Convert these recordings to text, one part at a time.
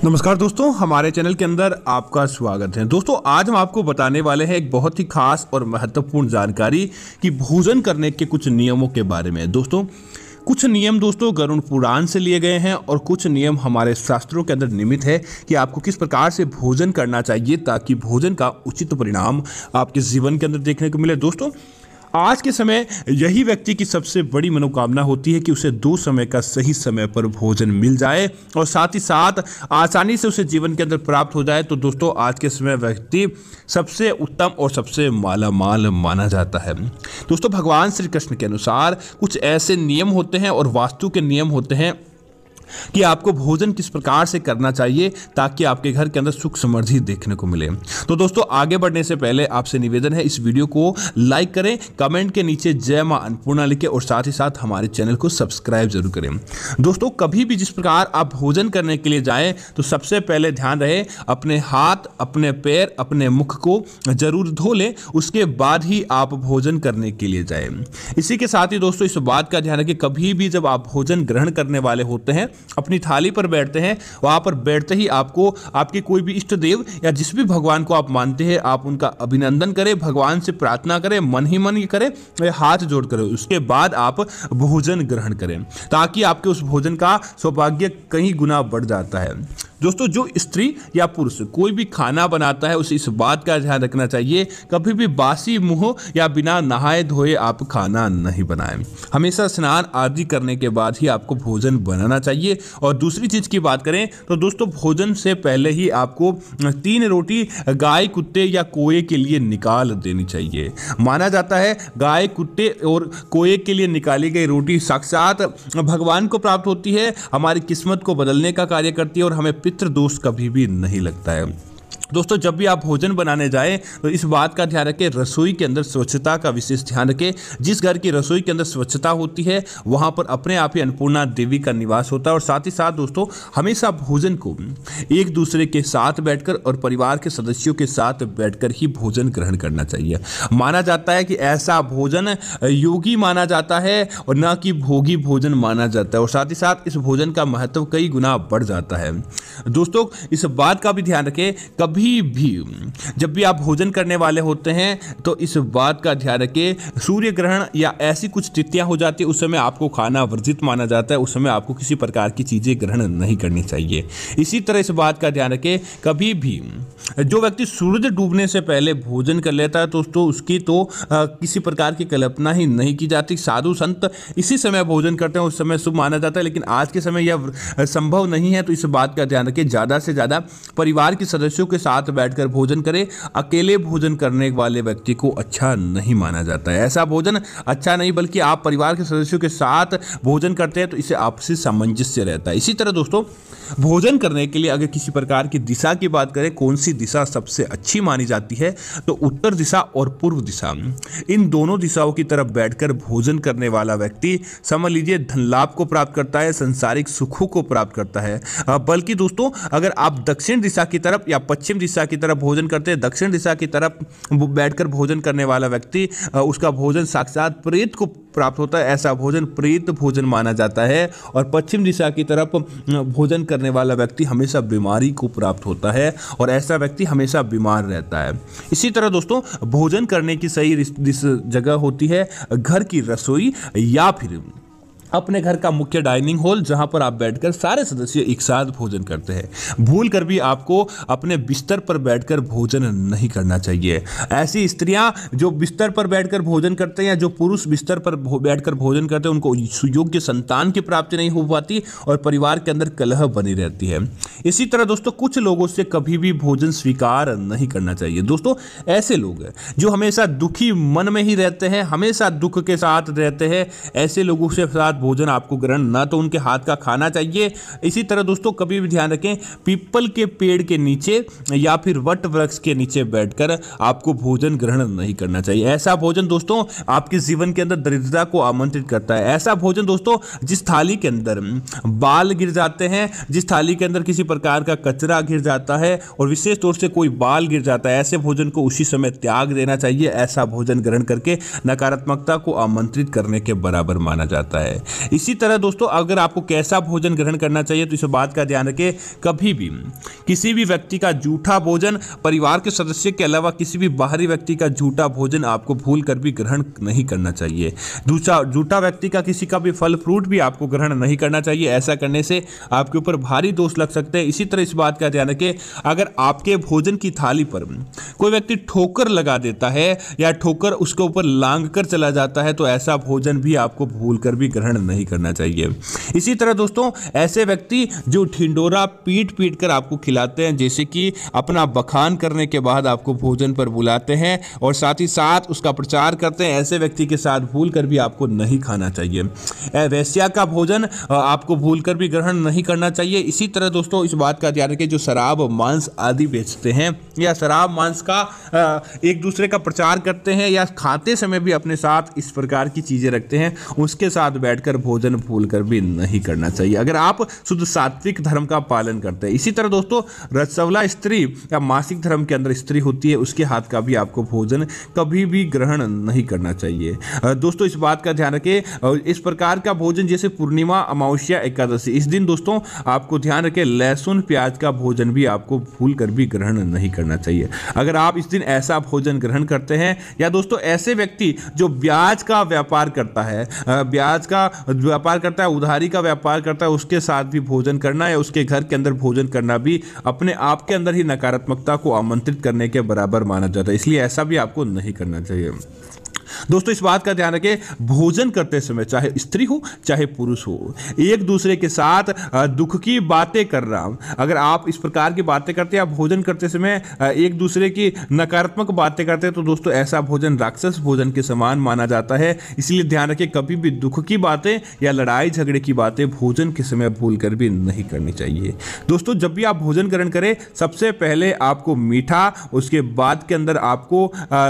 नमस्कार दोस्तों, हमारे चैनल के अंदर आपका स्वागत है। दोस्तों, आज हम आपको बताने वाले हैं एक बहुत ही खास और महत्वपूर्ण जानकारी कि भोजन करने के कुछ नियमों के बारे में। दोस्तों, कुछ नियम दोस्तों गरुड़ पुराण से लिए गए हैं और कुछ नियम हमारे शास्त्रों के अंदर निमित है कि आपको किस प्रकार से भोजन करना चाहिए ताकि भोजन का उचित परिणाम आपके जीवन के अंदर देखने को मिले। दोस्तों, आज के समय यही व्यक्ति की सबसे बड़ी मनोकामना होती है कि उसे 2 समय का सही समय पर भोजन मिल जाए और साथ ही साथ आसानी से उसे जीवन के अंदर प्राप्त हो जाए। तो दोस्तों, आज के समय व्यक्ति सबसे उत्तम और सबसे मालामाल माना जाता है। दोस्तों, भगवान श्री कृष्ण के अनुसार कुछ ऐसे नियम होते हैं और वास्तु के नियम होते हैं कि आपको भोजन किस प्रकार से करना चाहिए ताकि आपके घर के अंदर सुख समृद्धि देखने को मिले। तो दोस्तों, आगे बढ़ने से पहले आपसे निवेदन है, इस वीडियो को लाइक करें, कमेंट के नीचे जय मां अन्नपूर्णा लिखें और साथ ही साथ हमारे चैनल को सब्सक्राइब जरूर करें। दोस्तों, कभी भी जिस प्रकार आप भोजन करने के लिए जाएं तो सबसे पहले ध्यान रहे अपने हाथ, अपने पैर, अपने मुख को जरूर धो लें, उसके बाद ही आप भोजन करने के लिए जाएं। इसी के साथ ही दोस्तों, इस बात का ध्यान रखें कभी भी जब आप भोजन ग्रहण करने वाले होते हैं, अपनी थाली पर बैठते हैं, वहां पर बैठते ही आपको आपके कोई भी इष्ट देव या जिस भी भगवान को आप मानते हैं आप उनका अभिनंदन करें, भगवान से प्रार्थना करें, मन ही मन करें, हाथ जोड़ करें। उसके बाद आप भोजन ग्रहण करें ताकि आपके उस भोजन का सौभाग्य कई गुना बढ़ जाता है। दोस्तों, जो स्त्री या पुरुष कोई भी खाना बनाता है उसे इस बात का ध्यान रखना चाहिए कभी भी बासी मुंह या बिना नहाए धोए आप खाना नहीं बनाएं। हमेशा स्नान आदि करने के बाद ही आपको भोजन बनाना चाहिए। और दूसरी चीज की बात करें तो दोस्तों, भोजन से पहले ही आपको 3 रोटी गाय, कुत्ते या कोए के लिए निकाल देनी चाहिए। माना जाता है गाय, कुत्ते और कोए के लिए निकाली गई रोटी साक्षात भगवान को प्राप्त होती है, हमारी किस्मत को बदलने का कार्य करती है और हमें पितृ दोष कभी भी नहीं लगता है। दोस्तों, जब भी आप भोजन बनाने जाएं तो इस बात का ध्यान रखें रसोई के अंदर स्वच्छता का विशेष ध्यान रखें। जिस घर की रसोई के अंदर स्वच्छता होती है वहां पर अपने आप ही अन्नपूर्णा देवी का निवास होता है। और साथ ही साथ दोस्तों, हमेशा भोजन को एक दूसरे के साथ बैठकर और परिवार के सदस्यों के साथ बैठकर ही भोजन ग्रहण करना चाहिए। माना जाता है कि ऐसा भोजन योगी माना जाता है और न कि भोगी भोजन माना जाता है। और साथ ही साथ इस भोजन का महत्व कई गुना बढ़ जाता है। दोस्तों, इस बात का भी ध्यान रखें कभी भी जब भी आप भोजन करने वाले होते हैं तो इस बात का ध्यान रखें सूर्य ग्रहण या ऐसी कुछ तिथियां हो जाती है उस समय आपको खाना वर्जित माना जाता है, उस समय आपको किसी प्रकार की चीजें ग्रहण नहीं करनी चाहिए। इसी तरह इस बात का ध्यान रखें कभी भी जो व्यक्ति सूरज डूबने से पहले भोजन कर लेता है दोस्तों उसकी तो किसी प्रकार की कल्पना ही नहीं की जाती। साधु संत इसी समय भोजन करते हैं, उस समय शुभ माना जाता है, लेकिन आज के समय यह संभव नहीं है। तो इस बात का ध्यान रखें ज्यादा से ज्यादा परिवार के सदस्यों के साथ बैठकर भोजन करें। अकेले भोजन करने वाले व्यक्ति को अच्छा नहीं माना जाता है। ऐसा भोजन अच्छा नहीं, बल्कि आप परिवार के सदस्यों के साथ भोजन करते हैं तो इसे आपसी सामंजस्य रहता है। इसी तरह दोस्तों, भोजन करने के लिए अगर किसी प्रकार की दिशा की बात करें, कौन सी दिशा सबसे अच्छी मानी जाती है तो उत्तर दिशा और पूर्व दिशा, इन दोनों दिशाओं की तरफ बैठकर भोजन करने वाला व्यक्ति समझ लीजिए धन लाभ को प्राप्त करता है, संसारिक सुखों को प्राप्त करता है। बल्कि दोस्तों, अगर आप दक्षिण दिशा की तरफ या पश्चिम दिशा की तरफ भोजन करते हैं, दक्षिण दिशा की तरफ बैठकर भोजन करने वाला व्यक्ति उसका भोजन साक्षात प्रेत को प्राप्त होता है। ऐसा भोजन प्रेत भोजन माना जाता है। और पश्चिम दिशा की तरफ भोजन करने वाला व्यक्ति हमेशा बीमारी को प्राप्त होता है और ऐसा व्यक्ति हमेशा बीमार रहता है। इसी तरह दोस्तों, भोजन करने की सही जगह होती है घर की रसोई या फिर अपने घर का मुख्य डाइनिंग हॉल, जहां पर आप बैठकर सारे सदस्य एक साथ भोजन करते हैं। भूल कर भी आपको अपने बिस्तर पर बैठकर भोजन नहीं करना चाहिए। ऐसी स्त्रियां जो बिस्तर पर बैठकर भोजन करते हैं या जो पुरुष बिस्तर पर बैठकर भोजन करते हैं उनको सुयोग्य संतान की प्राप्ति नहीं हो पाती और परिवार के अंदर कलह बनी रहती है। इसी तरह दोस्तों, कुछ लोगों से कभी भी भोजन स्वीकार नहीं करना चाहिए। दोस्तों, ऐसे लोग जो हमेशा दुखी मन में ही रहते हैं, हमेशा दुख के साथ रहते हैं, ऐसे लोगों से साथ भोजन आपको ग्रहण ना तो उनके हाथ का खाना चाहिए। इसी तरह दोस्तों, कभी भी ध्यान रखें पीपल के पेड़ के नीचे या फिर वट वृक्ष के नीचे बैठकर आपको भोजन ग्रहण नहीं करना चाहिए। ऐसा भोजन दोस्तों आपके जीवन के अंदर दरिद्रता को आमंत्रित करता है। ऐसा भोजन दोस्तों जिस थाली के अंदर बाल गिर जाते हैं, जिस थाली के अंदर किसी प्रकार का कचरा गिर जाता है और विशेष तौर से कोई बाल गिर जाता है, ऐसे भोजन को उसी समय त्याग देना चाहिए। ऐसा भोजन ग्रहण करके नकारात्मकता को आमंत्रित करने के बराबर माना जाता है। इसी तरह दोस्तों अगर आपको कैसा भोजन ग्रहण करना चाहिए तो इस बात का ध्यान रखें, कभी भी किसी भी व्यक्ति का झूठा भोजन, परिवार के सदस्य के अलावा किसी भी बाहरी व्यक्ति का झूठा भोजन आपको भूल कर भी ग्रहण नहीं करना चाहिए। झूठा व्यक्ति का किसी का भी फल फ्रूट भी आपको ग्रहण नहीं करना चाहिए। ऐसा करने से आपके ऊपर भारी दोष लग सकते हैं। इसी तरह इस बात का ध्यान रखें, अगर आपके भोजन की थाली पर कोई व्यक्ति ठोकर लगा देता है या ठोकर उसके ऊपर लांग कर चला जाता है तो ऐसा भोजन भी आपको भूल कर भी ग्रहण नहीं करना चाहिए। इसी तरह दोस्तों ऐसे व्यक्ति जो ढिंडोरा पीट पीट कर आपको खिलाते हैं, जैसे कि अपना बखान करने के बाद आपको भोजन पर बुलाते हैं और साथ ही साथ उसका प्रचार करते हैं, ऐसे व्यक्ति के साथ भूल कर भी आपको नहीं खाना चाहिए। वैश्या का भोजन आपको भूल कर भी ग्रहण नहीं करना चाहिए। इसी तरह दोस्तों इस बात का ध्यान रखें, जो शराब मांस आदि बेचते हैं या शराब मांस का एक दूसरे का प्रचार करते हैं या खाते समय भी अपने साथ इस प्रकार की चीजें रखते हैं, उसके साथ बैठकर भोजन भूल कर भी नहीं करना चाहिए, अगर आप शुद्ध सात्विक धर्म का पालन करते हैं। इसी तरह दोस्तों रसवला स्त्री या मासिक धर्म के अंदर स्त्री होती है, उसके हाथ का भी आपको भोजन कभी भी ग्रहण नहीं करना चाहिए। दोस्तों इस बात का ध्यान रखें, इस प्रकार का भोजन जैसे पूर्णिमा, अमावस्या, एकादशी, इस दिन दोस्तों आपको ध्यान रखें लहसुन प्याज का भोजन भी आपको भूल कर भी ग्रहण नहीं करना चाहिए। अगर आप इस दिन ऐसा भोजन ग्रहण करते हैं या दोस्तों ऐसे व्यक्ति जो ब्याज का व्यापार करता है, उधारी का व्यापार करता है, उसके साथ भी भोजन करना या उसके घर के अंदर भोजन करना भी अपने आप के अंदर ही नकारात्मकता को आमंत्रित करने के बराबर माना जाता है, इसलिए ऐसा भी आपको नहीं करना चाहिए। दोस्तों इस बात का ध्यान रखें, भोजन करते समय चाहे स्त्री हो चाहे पुरुष हो, एक दूसरे के साथ दुख की बातें कर रहा हूं, अगर आप इस प्रकार की बातें करते हैं, आप भोजन करते समय एक दूसरे की नकारात्मक बातें करते हैं, तो दोस्तों ऐसा भोजन राक्षस भोजन के समान माना जाता है। इसलिए ध्यान रखें, कभी भी दुख की बातें या लड़ाई झगड़े की बातें भोजन के समय भूल कर भी नहीं करनी चाहिए। दोस्तों जब भी आप भोजन ग्रहण करें, सबसे पहले आपको मीठा, उसके बाद के अंदर आपको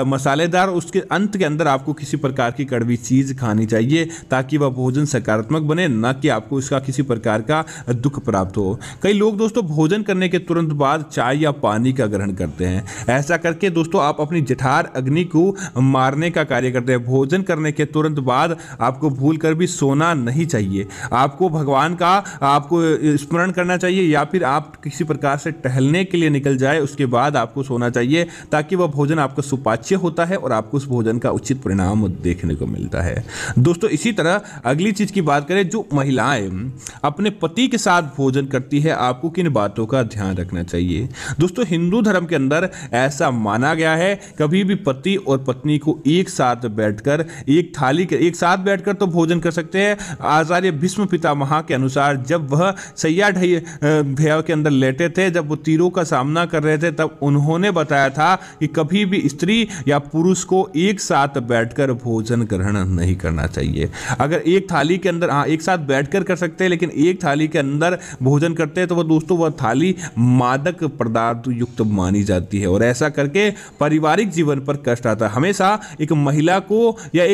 मसालेदार, उसके अंत के अंदर आपको किसी प्रकार की कड़वी चीज खानी चाहिए, ताकि वह भोजन सकारात्मक बने, न कि आपको इसका किसी प्रकार का दुख प्राप्त हो। कई लोग दोस्तों भोजन करने के तुरंत बाद चाय या पानी का ग्रहण करते हैं। ऐसा करके दोस्तों आप अपनी जठार अग्नि को मारने का कार्य करते हैं। भोजन करने के तुरंत बाद आपको भूल कर भी सोना नहीं चाहिए। आपको भगवान का आपको स्मरण करना चाहिए या फिर आप किसी प्रकार से टहलने के लिए निकल जाए, उसके बाद आपको सोना चाहिए, ताकि वह भोजन आपका सुपाच्य होता है और आपको उस भोजन का उचित परिणाम देखने को मिलता है। दोस्तों इसी तरह अगली चीज की बात करें, जो महिलाएं अपने पति के साथ भोजन करती है, आपको किन बातों का ध्यान रखना चाहिए। दोस्तों हिंदू धर्म के अंदर ऐसा माना गया है, कभी भी पति और पत्नी को एक साथ बैठकर एक थाली के एक साथ बैठकर तो भोजन कर सकते हैं। आचार्य भीष्म पितामह के अनुसार जब वह सैया भैया के अंदर लेटे थे, जब वो तीरों का सामना कर रहे थे, तब उन्होंने बताया था कि कभी भी स्त्री या पुरुष को एक साथ बैठकर भोजन ग्रहण नहीं करना चाहिए। अगर एक थाली के अंदर एक साथ बैठकर कर सकते हैं, लेकिन एक थाली के अंदर भोजन करते हैं तो दोस्तों वह थाली मादक पदार्थ युक्त मानी जाती है और ऐसा करके पारिवारिक जीवन पर कष्ट आता है। हमेशा एक महिला को या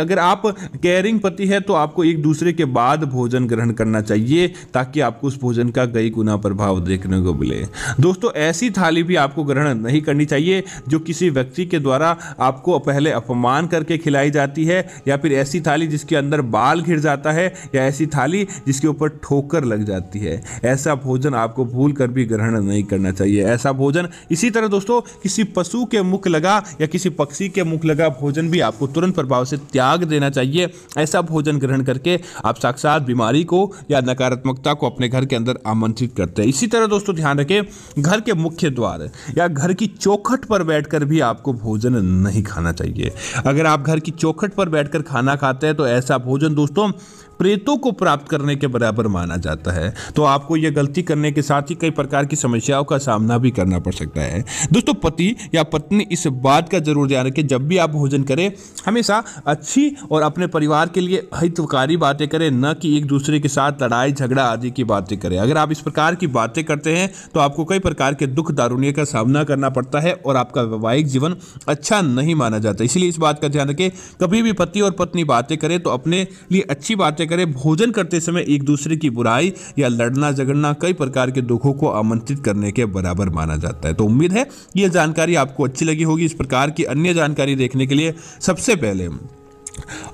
अगर आप केयरिंग पति है तो आपको एक दूसरे के बाद भोजन ग्रहण करना चाहिए, ताकि आपको उस भोजन का कई गुना प्रभाव देखने को मिले। दोस्तों ऐसी थाली भी आपको ग्रहण नहीं करनी चाहिए जो किसी व्यक्ति के द्वारा आपको पहले अपमान करके खिलाई जाती है, या फिर ऐसी थाली जिसके अंदर बाल घिर जाता है, या ऐसी थाली जिसके ऊपर ठोकर लग जाती है। ऐसा भोजन आपको भूल कर भी ग्रहण नहीं करना चाहिए। ऐसा भोजन इसी तरह दोस्तों किसी पशु के मुख लगा या किसी पक्षी के मुख लगा भोजन भी आपको तुरंत प्रभाव से त्याग देना चाहिए। ऐसा भोजन ग्रहण करके आप साक्षात बीमारी को या नकारात्मकता को अपने घर के अंदर आमंत्रित करते हैं। इसी तरह दोस्तों ध्यान रखें, घर के मुख्य द्वार या घर की चौखट पर बैठकर भी आपको भोजन नहीं खाना चाहिए। अगर आप घर की चौखट पर बैठकर खाना खाते हैं तो ऐसा भोजन दोस्तों प्रेतों को प्राप्त करने के बराबर माना जाता है, तो आपको यह गलती करने के साथ ही कई प्रकार की समस्याओं का सामना भी करना पड़ सकता है। दोस्तों पति या पत्नी इस बात का जरूर ध्यान रखें, जब भी आप भोजन करें हमेशा अच्छी और अपने परिवार के लिए हितकारी बातें करें, न कि एक दूसरे के साथ लड़ाई झगड़ा आदि की बातें करें। अगर आप इस प्रकार की बातें करते हैं तो आपको कई प्रकार के दुख दारुण्य का सामना करना पड़ता है और आपका वैवाहिक जीवन अच्छा नहीं माना जाता। इसलिए इस बात का ध्यान रखें, कभी भी पति और पत्नी बातें करें तो अपने लिए अच्छी बातें करें। भोजन करते समय एक दूसरे की बुराई या लड़ना झगड़ना कई प्रकार के दुखों को आमंत्रित करने के बराबर माना जाता है। तो उम्मीद है यह जानकारी आपको अच्छी लगी होगी। इस प्रकार की अन्य जानकारी देखने के लिए सबसे पहले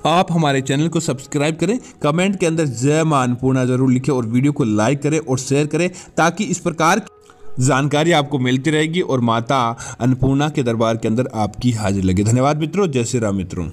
आप हमारे चैनल को सब्सक्राइब करें, कमेंट के अंदर जय मां अन्नपूर्णा जरूर लिखें और वीडियो को लाइक करें और शेयर करें, ताकि इस प्रकार की जानकारी आपको मिलती रहेगी और माता अन्नपूर्णा के दरबार के अंदर आपकी हाजिर लगे। धन्यवाद मित्रों। जय श्री राम मित्रों।